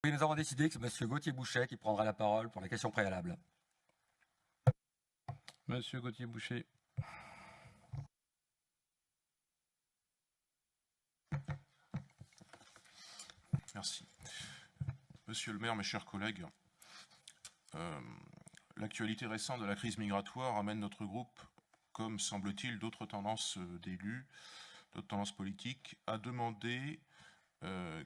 Oui, nous avons décidé que c'est Monsieur Gauthier Bouchet qui prendra la parole pour la question préalable. Monsieur Gauthier Bouchet. Merci. Monsieur le maire, mes chers collègues, l'actualité récente de la crise migratoire amène notre groupe, comme semble-t-il d'autres tendances d'élus, d'autres tendances politiques, à demander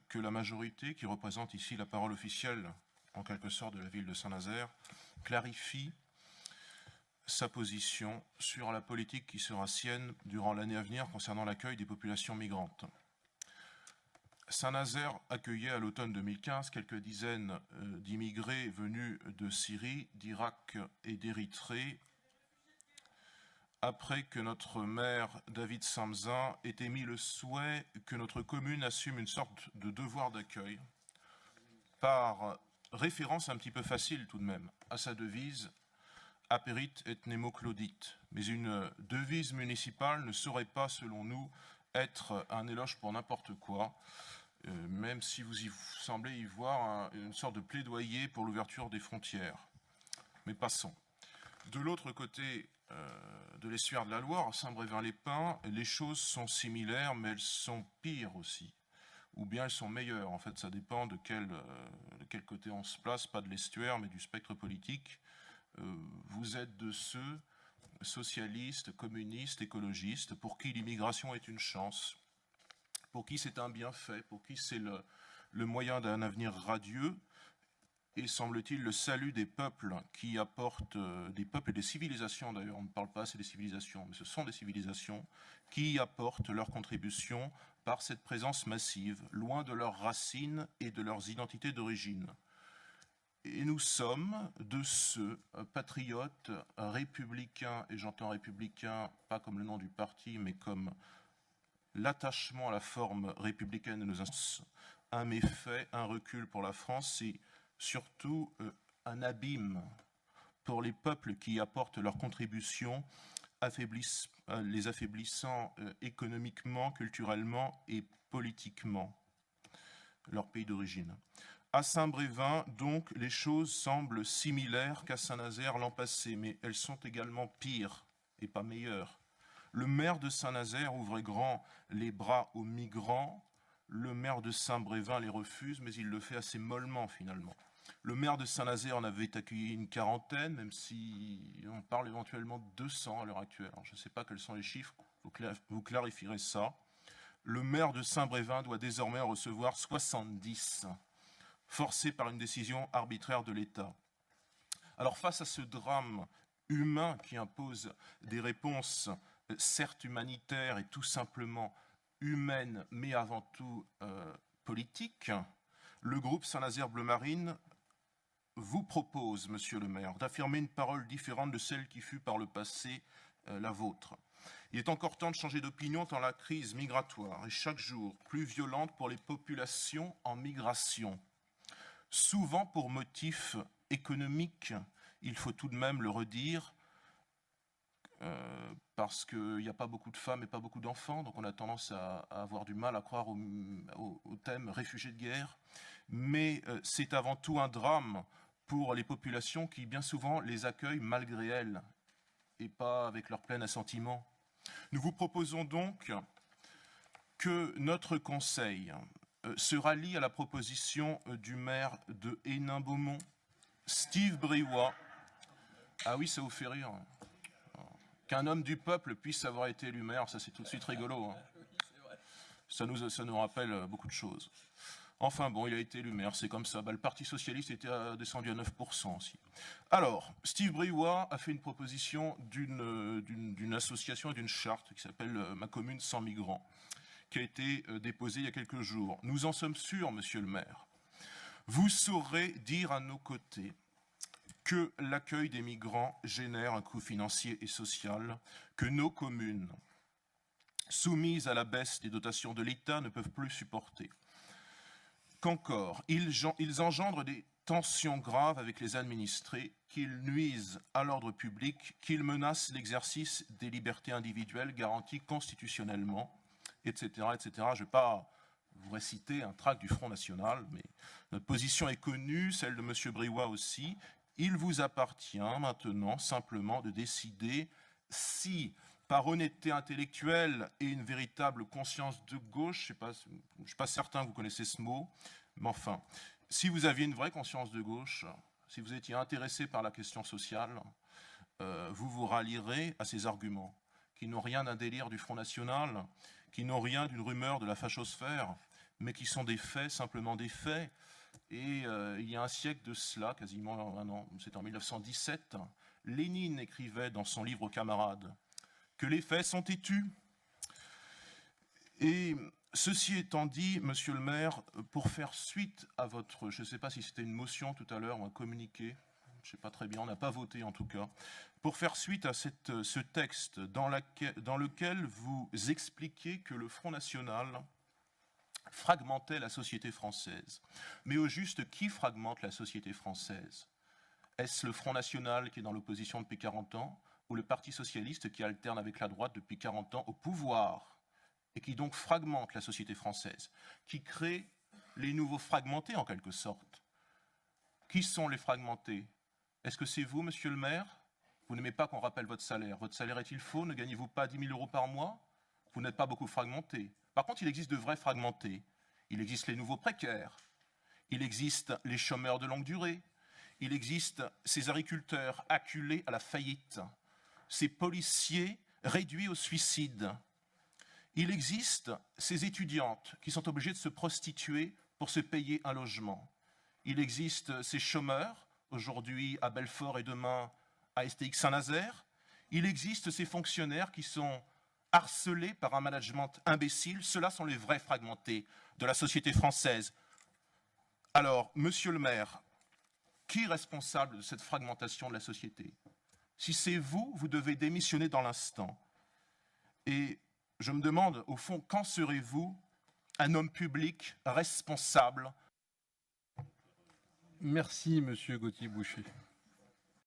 que la majorité, qui représente ici la parole officielle, en quelque sorte, de la ville de Saint-Nazaire, clarifie sa position sur la politique qui sera sienne durant l'année à venir concernant l'accueil des populations migrantes. Saint-Nazaire accueillait à l'automne 2015 quelques dizaines d'immigrés venus de Syrie, d'Irak et d'Érythrée, après que notre maire David Samzin ait émis le souhait que notre commune assume une sorte de devoir d'accueil, par référence un petit peu facile tout de même à sa devise « Aperit et nemo claudit ». Mais une devise municipale ne saurait pas, selon nous, être un éloge pour n'importe quoi, même si vous semblez y voir une sorte de plaidoyer pour l'ouverture des frontières. Mais passons. De l'autre côté de l'estuaire de la Loire, à Saint-Brévin-les-Pins, les choses sont similaires, mais elles sont pires aussi. Ou bien elles sont meilleures. En fait, ça dépend de quel côté on se place, pas de l'estuaire, mais du spectre politique. Vous êtes de ceux, socialistes, communistes, écologistes, pour qui l'immigration est une chance, pour qui c'est un bienfait, pour qui c'est le moyen d'un avenir radieux, et semble-t-il le salut des peuples qui apportent, des peuples et des civilisations d'ailleurs, on ne parle pas assez des civilisations, mais ce sont des civilisations qui apportent leur contribution par cette présence massive, loin de leurs racines et de leurs identités d'origine. Et nous sommes de ceux patriotes, républicains, et j'entends républicains pas comme le nom du parti, mais comme l'attachement à la forme républicaine de nos instances, un méfait, un recul pour la France, c'est surtout un abîme pour les peuples qui apportent leur contribution, les affaiblissant économiquement, culturellement et politiquement, leur pays d'origine. À Saint-Brévin, donc, les choses semblent similaires qu'à Saint-Nazaire l'an passé, mais elles sont également pires et pas meilleures. Le maire de Saint-Nazaire ouvrait grand les bras aux migrants. Le maire de Saint-Brévin les refuse, mais il le fait assez mollement finalement. Le maire de Saint-Nazaire en avait accueilli une quarantaine, même si on parle éventuellement de 200 à l'heure actuelle. Alors, je ne sais pas quels sont les chiffres, vous clarifierez ça. Le maire de Saint-Brévin doit désormais en recevoir 70, forcé par une décision arbitraire de l'État. Alors face à ce drame humain qui impose des réponses certes humanitaires et tout simplement humaines, mais avant tout politiques, le groupe Saint-Nazaire Bleu Marine vous propose, monsieur le maire, d'affirmer une parole différente de celle qui fut par le passé la vôtre. Il est encore temps de changer d'opinion tant la crise migratoire est chaque jour plus violente pour les populations en migration. Souvent pour motifs économiques, il faut tout de même le redire, parce qu'il n'y a pas beaucoup de femmes et pas beaucoup d'enfants, donc on a tendance à avoir du mal à croire au thème réfugiés de guerre. Mais c'est avant tout un drame pour les populations qui bien souvent les accueillent malgré elles et pas avec leur plein assentiment. Nous vous proposons donc que notre conseil se rallie à la proposition du maire de Hénin-Beaumont, Steve Briouat. Ah oui, ça vous fait rire. Qu'un homme du peuple puisse avoir été élu maire, ça c'est tout de suite rigolo. Hein. Ça nous rappelle beaucoup de choses. Enfin bon, il a été élu maire, c'est comme ça. Le Parti Socialiste était descendu à 9% aussi. Alors, Steve Briouat a fait une proposition d'une association et d'une charte qui s'appelle Ma commune sans migrants, qui a été déposée il y a quelques jours. Nous en sommes sûrs, monsieur le maire. Vous saurez dire à nos côtés que l'accueil des migrants génère un coût financier et social que nos communes, soumises à la baisse des dotations de l'État, ne peuvent plus supporter. Qu'encore, ils engendrent des tensions graves avec les administrés, qu'ils nuisent à l'ordre public, qu'ils menacent l'exercice des libertés individuelles garanties constitutionnellement, etc., etc. Je ne vais pas vous réciter un tract du Front National, mais notre position est connue, celle de M. Briouat aussi. Il vous appartient maintenant simplement de décider si, par honnêteté intellectuelle et une véritable conscience de gauche, je ne suis pas certain que vous connaissez ce mot, mais enfin, si vous aviez une vraie conscience de gauche, si vous étiez intéressé par la question sociale, vous vous rallierez à ces arguments, qui n'ont rien d'un délire du Front National, qui n'ont rien d'une rumeur de la fachosphère, mais qui sont des faits, simplement des faits. Et il y a un siècle de cela, quasiment un an, c'est en 1917, Lénine écrivait dans son livre aux camarades que les faits sont têtus. Et ceci étant dit, monsieur le maire, pour faire suite à votre, je ne sais pas si c'était une motion tout à l'heure ou un communiqué, je ne sais pas très bien, on n'a pas voté en tout cas, pour faire suite à ce texte dans lequel vous expliquez que le Front National fragmentait la société française. Mais au juste, qui fragmente la société française? Est-ce le Front National qui est dans l'opposition depuis 40 ans ou le Parti Socialiste qui alterne avec la droite depuis 40 ans au pouvoir et qui donc fragmente la société française, qui crée les nouveaux fragmentés en quelque sorte? Qui sont les fragmentés? Est-ce que c'est vous, monsieur le maire? Vous n'aimez pas qu'on rappelle votre salaire. Votre salaire est-il faux? Ne gagnez-vous pas 10 000 € par mois? Vous n'êtes pas beaucoup fragmenté. Par contre, il existe de vrais fragmentés. Il existe les nouveaux précaires. Il existe les chômeurs de longue durée. Il existe ces agriculteurs acculés à la faillite. Ces policiers réduits au suicide. Il existe ces étudiantes qui sont obligées de se prostituer pour se payer un logement. Il existe ces chômeurs, aujourd'hui à Belfort et demain à STX Saint-Nazaire. Il existe ces fonctionnaires qui sont harcelés par un management imbécile. Ceux-là sont les vrais fragmentés de la société française. Alors, monsieur le maire, qui est responsable de cette fragmentation de la société? Si c'est vous, vous devez démissionner dans l'instant. Et je me demande, au fond, quand serez-vous un homme public responsable? Merci, monsieur Gauthier-Boucher.